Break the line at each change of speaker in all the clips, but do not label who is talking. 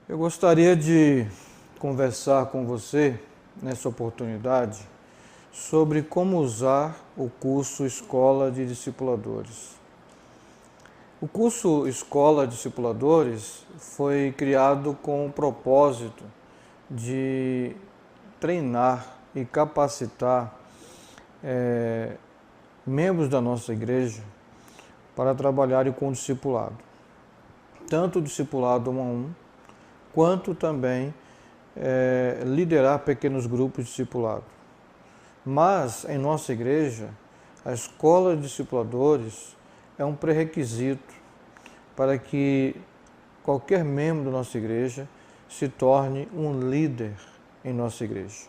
Eu gostaria de conversar com você, nessa oportunidade, sobre como usar o curso Escola de Discipuladores. O curso Escola de Discipuladores foi criado com o propósito de treinar e capacitar membros da nossa igreja para trabalharem com o discipulado. Tanto o discipulado 1 a 1, quanto também liderar pequenos grupos de discipulado. Mas, em nossa igreja, a escola de discipuladores é um pré-requisito para que qualquer membro da nossa igreja se torne um líder em nossa igreja.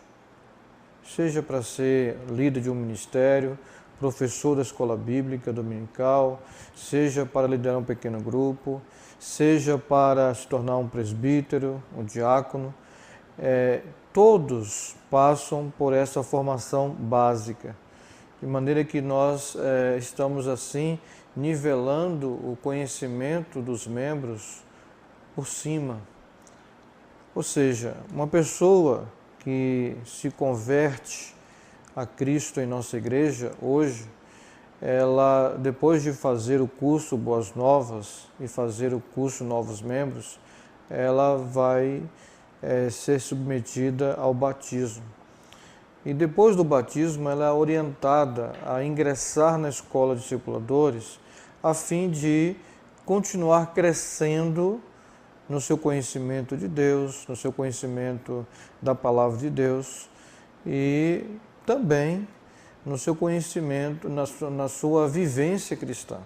Seja para ser líder de um ministério, professor da escola bíblica dominical, seja para liderar um pequeno grupo, seja para se tornar um presbítero, um diácono, todos passam por essa formação básica, de maneira que nós estamos assim nivelando o conhecimento dos membros por cima. Ou seja, uma pessoa que se converte a Cristo em nossa igreja hoje, ela, depois de fazer o curso Boas Novas e fazer o curso Novos Membros, ela vai ser submetida ao batismo. E depois do batismo, ela é orientada a ingressar na escola de discipuladores a fim de continuar crescendo no seu conhecimento de Deus, no seu conhecimento da palavra de Deus e também no seu conhecimento, na sua vivência cristã,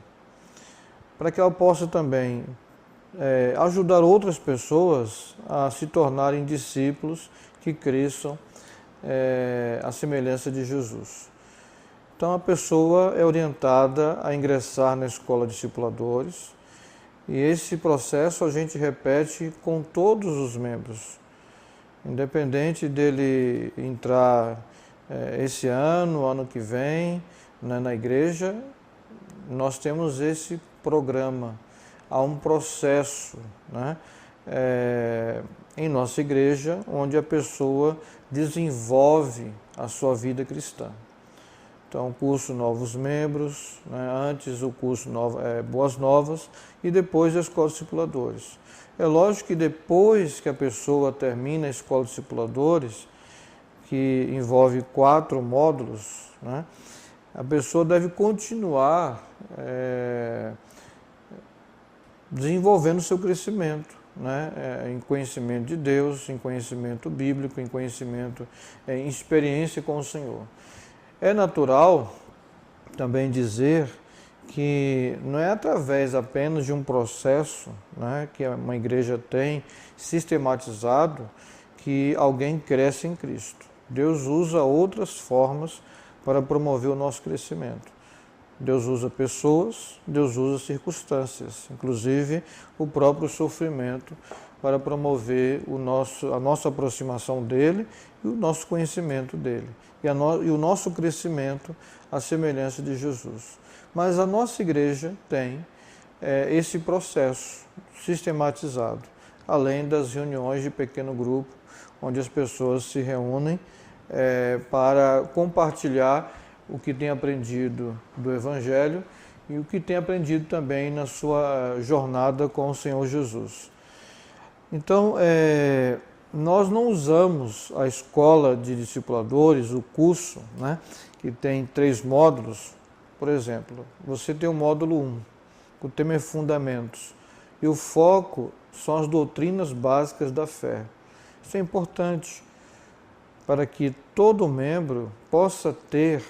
para que ela possa também ajudar outras pessoas a se tornarem discípulos que cresçam à semelhança de Jesus. Então a pessoa é orientada a ingressar na escola de discipuladores e esse processo a gente repete com todos os membros, independente dele entrar esse ano que vem, na igreja, nós temos esse programa. Há um processo em nossa igreja onde a pessoa desenvolve a sua vida cristã. Então, o curso Novos Membros, antes o curso Boas Novas e depois a Escola de Discipuladores. É lógico que depois que a pessoa termina a Escola de Discipuladores, que envolve 4 módulos, a pessoa deve continuar desenvolvendo o seu crescimento, em conhecimento de Deus, em conhecimento bíblico, em conhecimento, em experiência com o Senhor. É natural também dizer que não é através apenas de um processo que uma igreja tem sistematizado que alguém cresce em Cristo. Deus usa outras formas para promover o nosso crescimento. Deus usa pessoas, Deus usa circunstâncias, inclusive o próprio sofrimento para promover a nossa aproximação dele e o nosso conhecimento dele e o nosso crescimento à semelhança de Jesus. Mas a nossa igreja tem esse processo sistematizado, além das reuniões de pequeno grupo, onde as pessoas se reúnem para compartilhar o que tem aprendido do Evangelho e o que tem aprendido também na sua jornada com o Senhor Jesus. Então, nós não usamos a escola de discipuladores, o curso, que tem 3 módulos. Por exemplo, você tem o módulo 1, o tema é Fundamentos, e o foco são as doutrinas básicas da fé. Isso é importante para que todo membro possa ter,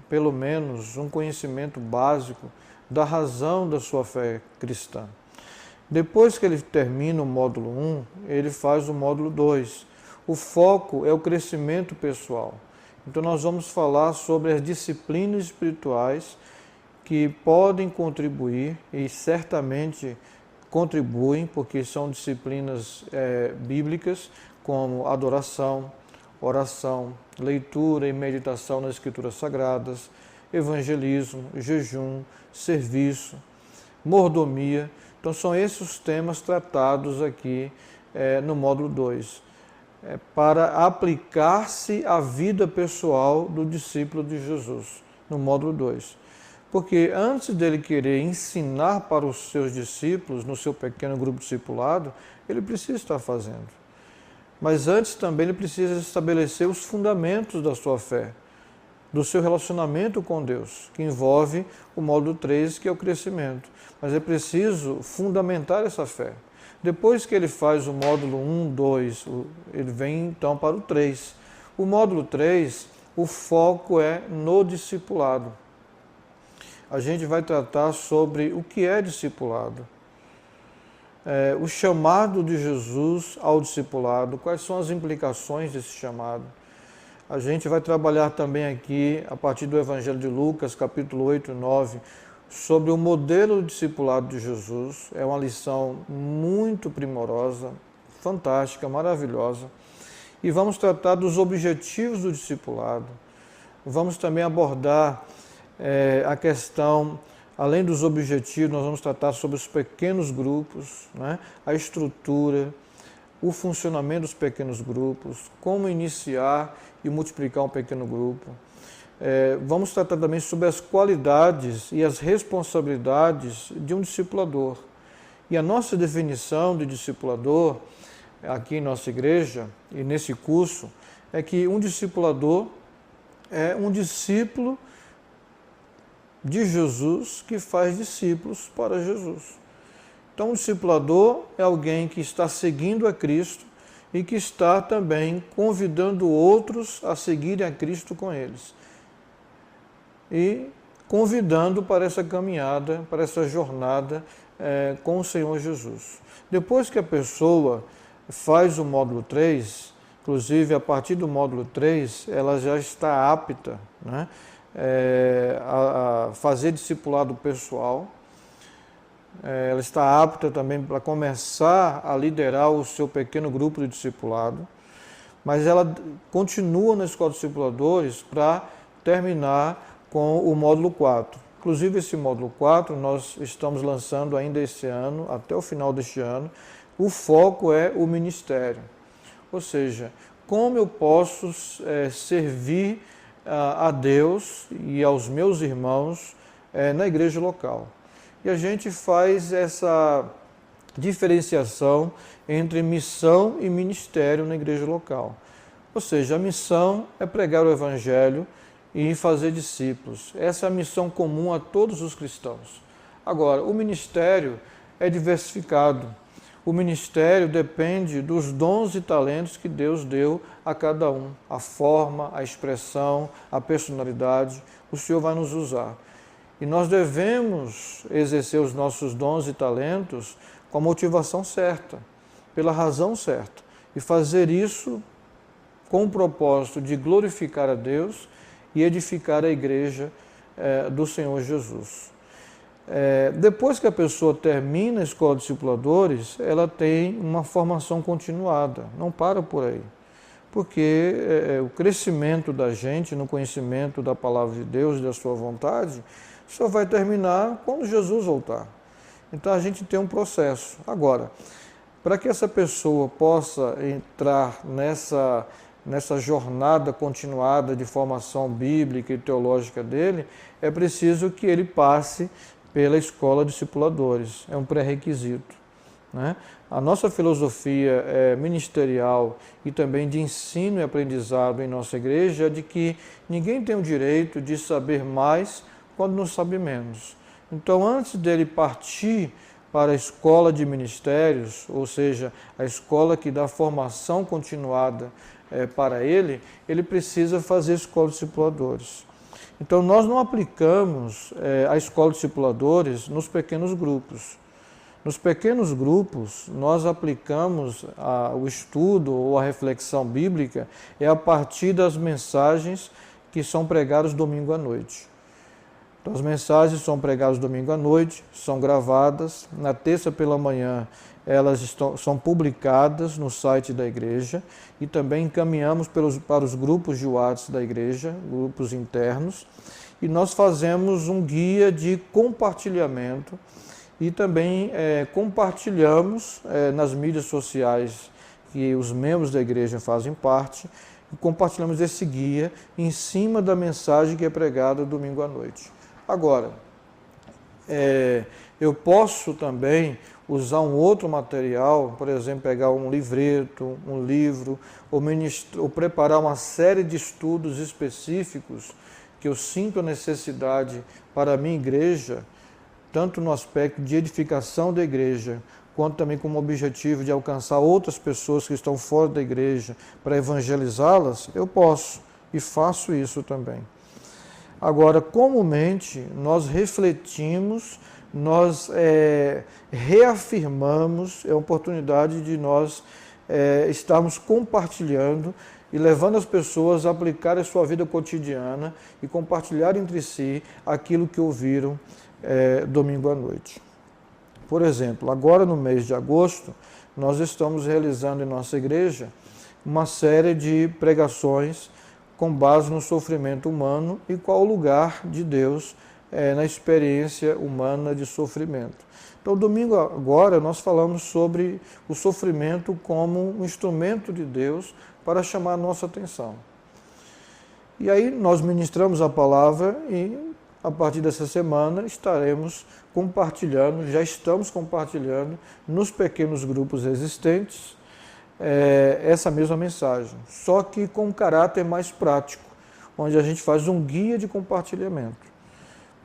pelo menos, um conhecimento básico da razão da sua fé cristã. Depois que ele termina o módulo 1, ele faz o módulo 2. O foco é o crescimento pessoal. Então nós vamos falar sobre as disciplinas espirituais que podem contribuir e certamente contribuem, porque são disciplinas bíblicas como adoração, oração, leitura e meditação nas Escrituras Sagradas, evangelismo, jejum, serviço, mordomia. Então são esses os temas tratados aqui no módulo 2, para aplicar-se à vida pessoal do discípulo de Jesus, no módulo 2. Porque antes dele querer ensinar para os seus discípulos, no seu pequeno grupo discipulado, ele precisa estar fazendo. Mas antes também ele precisa estabelecer os fundamentos da sua fé, do seu relacionamento com Deus, que envolve o módulo 3, que é o crescimento. Mas é preciso fundamentar essa fé. Depois que ele faz o módulo 1, 2, ele vem então para o 3. O módulo 3, o foco é no discipulado. A gente vai tratar sobre o que é discipulado. O chamado de Jesus ao discipulado, quais são as implicações desse chamado. A gente vai trabalhar também aqui, a partir do Evangelho de Lucas, capítulo 8 e 9, sobre o modelo do discipulado de Jesus. É uma lição muito primorosa, fantástica, maravilhosa. E vamos tratar dos objetivos do discipulado. Vamos também abordar a questão, além dos objetivos, nós vamos tratar sobre os pequenos grupos, né? A estrutura, o funcionamento dos pequenos grupos, como iniciar e multiplicar um pequeno grupo. Vamos tratar também sobre as qualidades e as responsabilidades de um discipulador. E a nossa definição de discipulador, aqui em nossa igreja e nesse curso, é que um discipulador é um discípulo de Jesus que faz discípulos para Jesus. Então, um discipulador é alguém que está seguindo a Cristo e que está também convidando outros a seguirem a Cristo com eles. E convidando para essa caminhada, para essa jornada com o Senhor Jesus. Depois que a pessoa faz o módulo 3, inclusive a partir do módulo 3, ela já está apta, né, a fazer discipulado pessoal. Ela está apta também para começar a liderar o seu pequeno grupo de discipulado, mas ela continua na escola de discipuladores para terminar com o módulo 4. Inclusive, esse módulo 4 nós estamos lançando ainda esse ano, até o final deste ano. O foco é o ministério, ou seja, como eu posso servir a Deus e aos meus irmãos na igreja local. E a gente faz essa diferenciação entre missão e ministério na igreja local. Ou seja, a missão é pregar o Evangelho e fazer discípulos. Essa é a missão comum a todos os cristãos. Agora, o ministério é diversificado. O ministério depende dos dons e talentos que Deus deu a cada um. A forma, a expressão, a personalidade, o Senhor vai nos usar. E nós devemos exercer os nossos dons e talentos com a motivação certa, pela razão certa, e fazer isso com o propósito de glorificar a Deus e edificar a igreja do Senhor Jesus. Depois que a pessoa termina a escola de discipuladores, ela tem uma formação continuada, não para por aí. Porque o crescimento da gente no conhecimento da palavra de Deus e da sua vontade só vai terminar quando Jesus voltar. Então a gente tem um processo. Agora, para que essa pessoa possa entrar nessa jornada continuada de formação bíblica e teológica dele, é preciso que ele passe pela escola de discipuladores. É um pré-requisito, né? A nossa filosofia ministerial e também de ensino e aprendizado em nossa igreja é de que ninguém tem o direito de saber mais quando não sabe menos. Então, antes dele partir para a escola de ministérios, ou seja, a escola que dá formação continuada para ele precisa fazer escola de discipuladores. Então, nós não aplicamos a escola de discipuladores nos pequenos grupos. Nos pequenos grupos, nós aplicamos o estudo ou a reflexão bíblica a partir das mensagens que são pregadas domingo à noite. Então, as mensagens são pregadas domingo à noite, são gravadas. Na terça pela manhã, elas são publicadas no site da igreja e também encaminhamos para os grupos de WhatsApp da igreja, grupos internos, e nós fazemos um guia de compartilhamento e também compartilhamos nas mídias sociais que os membros da igreja fazem parte, compartilhamos esse guia em cima da mensagem que é pregada domingo à noite. Agora, eu posso também usar um outro material, por exemplo, pegar um livreto, um livro, ou preparar uma série de estudos específicos que eu sinto a necessidade para a minha igreja, tanto no aspecto de edificação da igreja, quanto também como objetivo de alcançar outras pessoas que estão fora da igreja, para evangelizá-las, eu posso e faço isso também. Agora, comumente, nós refletimos, nós reafirmamos a oportunidade de nós estarmos compartilhando e levando as pessoas a aplicar a sua vida cotidiana e compartilhar entre si aquilo que ouviram domingo à noite. Por exemplo, agora no mês de agosto, nós estamos realizando em nossa igreja uma série de pregações com base no sofrimento humano e qual o lugar de Deus na experiência humana de sofrimento. Então, domingo agora, nós falamos sobre o sofrimento como um instrumento de Deus para chamar a nossa atenção. E aí nós ministramos a palavra e, a partir dessa semana, estaremos compartilhando, já estamos compartilhando nos pequenos grupos existentes essa mesma mensagem, só que com um caráter mais prático, onde a gente faz um guia de compartilhamento,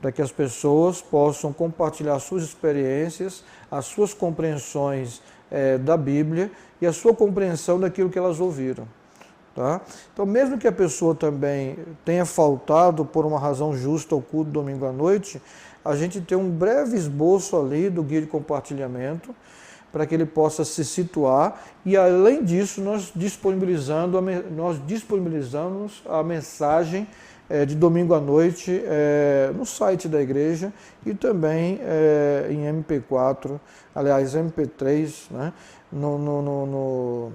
para que as pessoas possam compartilhar suas experiências, as suas compreensões da Bíblia e a sua compreensão daquilo que elas ouviram. Tá? Então, mesmo que a pessoa também tenha faltado por uma razão justa ao culto domingo à noite, a gente tem um breve esboço ali do guia de compartilhamento para que ele possa se situar e, além disso, nós disponibilizamos a mensagem de domingo à noite no site da igreja e também em MP4, aliás, MP3, né, no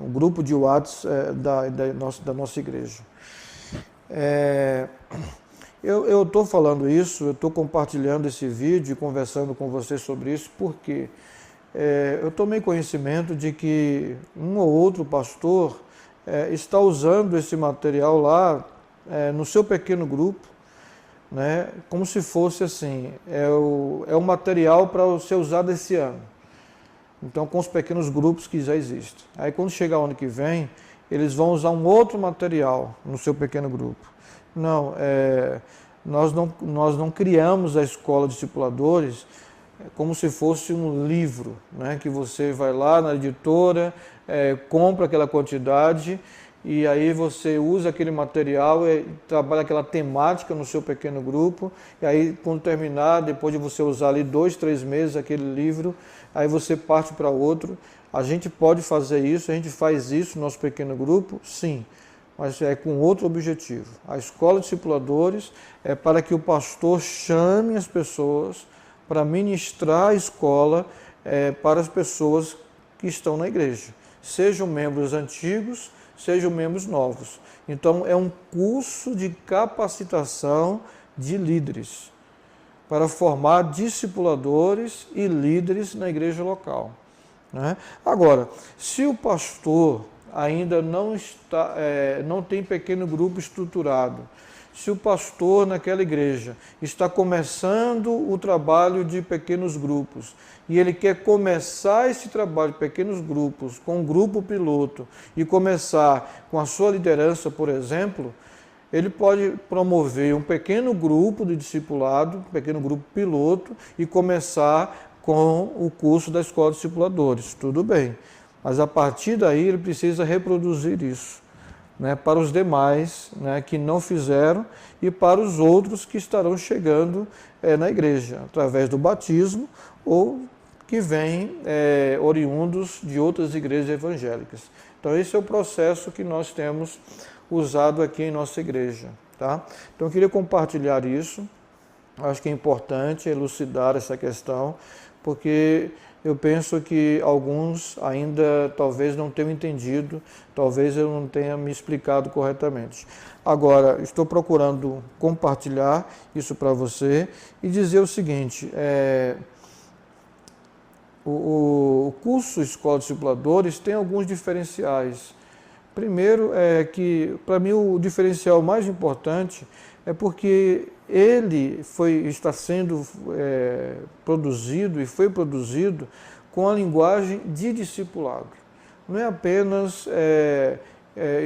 grupo de WhatsApp da nossa igreja. Eu estou falando isso, eu estou compartilhando esse vídeo e conversando com vocês sobre isso porque eu tomei conhecimento de que um ou outro pastor está usando esse material lá no seu pequeno grupo, né, como se fosse assim, é o material para ser usado esse ano. Então, com os pequenos grupos que já existem. Aí, quando chegar o ano que vem, eles vão usar um outro material no seu pequeno grupo. Não, nós não criamos a escola de discipuladores como se fosse um livro, né, que você vai lá na editora, compra aquela quantidade e aí você usa aquele material e trabalha aquela temática no seu pequeno grupo, e aí quando terminar, depois de você usar ali 2, 3 meses aquele livro, aí você parte para outro. A gente pode fazer isso, a gente faz isso no nosso pequeno grupo, sim, mas é com outro objetivo. A escola de discipuladores é para que o pastor chame as pessoas para ministrar a escola para as pessoas que estão na igreja, sejam membros antigos, sejam membros novos. Então, é um curso de capacitação de líderes, para formar discipuladores e líderes na igreja local. Né? Agora, se o pastor ainda não tem pequeno grupo estruturado, se o pastor naquela igreja está começando o trabalho de pequenos grupos e ele quer começar esse trabalho de pequenos grupos com um grupo piloto e começar com a sua liderança, por exemplo, ele pode promover um pequeno grupo de discipulado, um pequeno grupo piloto e começar com o curso da Escola de Discipuladores. Tudo bem, mas a partir daí ele precisa reproduzir isso, né, para os demais, né, que não fizeram e para os outros que estarão chegando na igreja, através do batismo ou que vêm oriundos de outras igrejas evangélicas. Então esse é o processo que nós temos usado aqui em nossa igreja. Tá? Então eu queria compartilhar isso, acho que é importante elucidar essa questão, porque eu penso que alguns ainda talvez não tenham entendido, talvez eu não tenha me explicado corretamente. Agora, estou procurando compartilhar isso para você e dizer o seguinte, o curso Escola de Discipuladores tem alguns diferenciais. Primeiro é que, para mim, o diferencial mais importante é porque ele está sendo produzido e foi produzido com a linguagem de discipulado. Não é apenas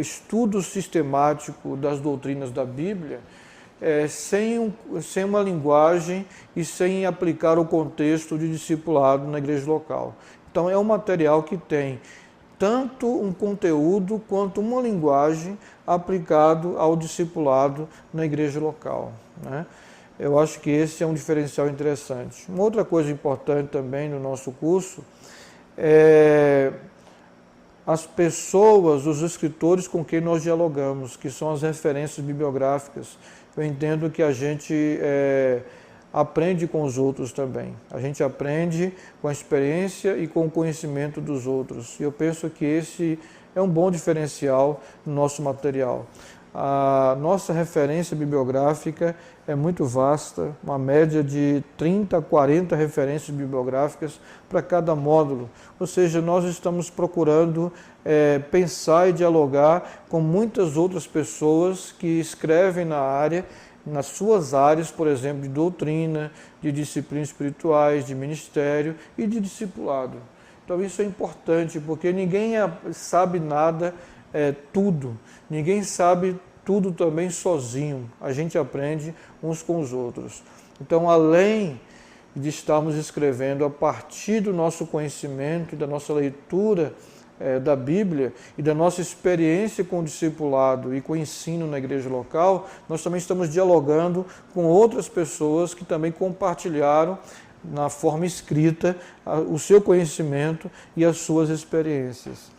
estudo sistemático das doutrinas da Bíblia, sem uma linguagem e sem aplicar o contexto de discipulado na igreja local. Então é um material que tem tanto um conteúdo quanto uma linguagem aplicado ao discipulado na igreja local, né? Eu acho que esse é um diferencial interessante. Uma outra coisa importante também no nosso curso é as pessoas, os escritores com quem nós dialogamos, que são as referências bibliográficas. Eu entendo que a gente aprende com os outros também. A gente aprende com a experiência e com o conhecimento dos outros. E eu penso que esse é um bom diferencial no nosso material. A nossa referência bibliográfica é muito vasta, uma média de 30 a 40 referências bibliográficas para cada módulo. Ou seja, nós estamos procurando pensar e dialogar com muitas outras pessoas que escrevem na área, nas suas áreas, por exemplo, de doutrina, de disciplinas espirituais, de ministério e de discipulado. Então isso é importante, porque ninguém sabe nada, tudo. Ninguém sabe tudo também sozinho. A gente aprende uns com os outros. Então, além de estarmos escrevendo a partir do nosso conhecimento e da nossa leitura da Bíblia e da nossa experiência com o discipulado e com o ensino na igreja local, nós também estamos dialogando com outras pessoas que também compartilharam na forma escrita o seu conhecimento e as suas experiências.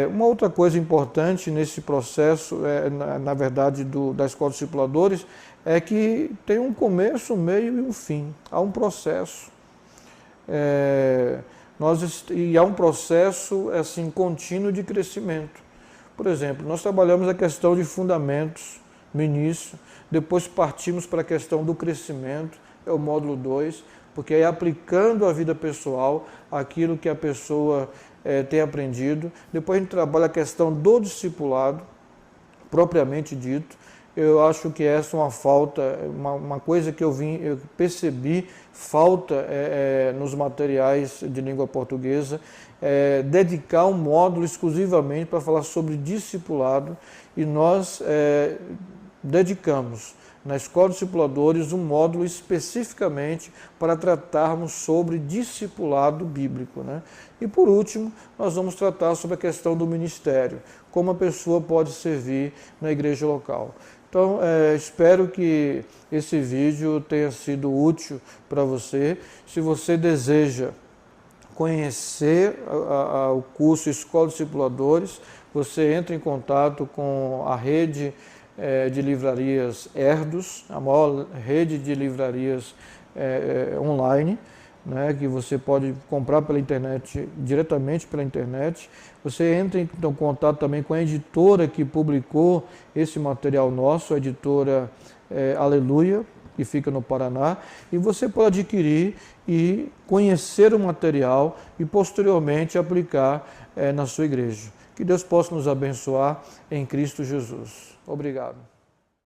Uma outra coisa importante nesse processo, na verdade, da Escola de Discipuladores, é que tem um começo, um meio e um fim. Há um processo. E há um processo assim, contínuo de crescimento. Por exemplo, nós trabalhamos a questão de fundamentos no início, depois partimos para a questão do crescimento, é o módulo 2, porque é aplicando à vida pessoal aquilo que a pessoa tem aprendido. Depois a gente trabalha a questão do discipulado, propriamente dito. Eu acho que essa é uma falta, uma coisa que eu percebi falta nos materiais de língua portuguesa, dedicar um módulo exclusivamente para falar sobre discipulado, e nós dedicamos na Escola de Discipuladores um módulo especificamente para tratarmos sobre discipulado bíblico, né? E por último, nós vamos tratar sobre a questão do ministério, como a pessoa pode servir na igreja local. Então, espero que esse vídeo tenha sido útil para você. Se você deseja conhecer o curso Escola de Discipuladores, você entra em contato com a rede de livrarias Erdos, a maior rede de livrarias online, né, que você pode comprar pela internet, diretamente pela internet. Você entra em contato também com a editora que publicou esse material nosso, a editora Aleluia, que fica no Paraná, e você pode adquirir e conhecer o material e posteriormente aplicar na sua igreja. Que Deus possa nos abençoar em Cristo Jesus. Obrigado.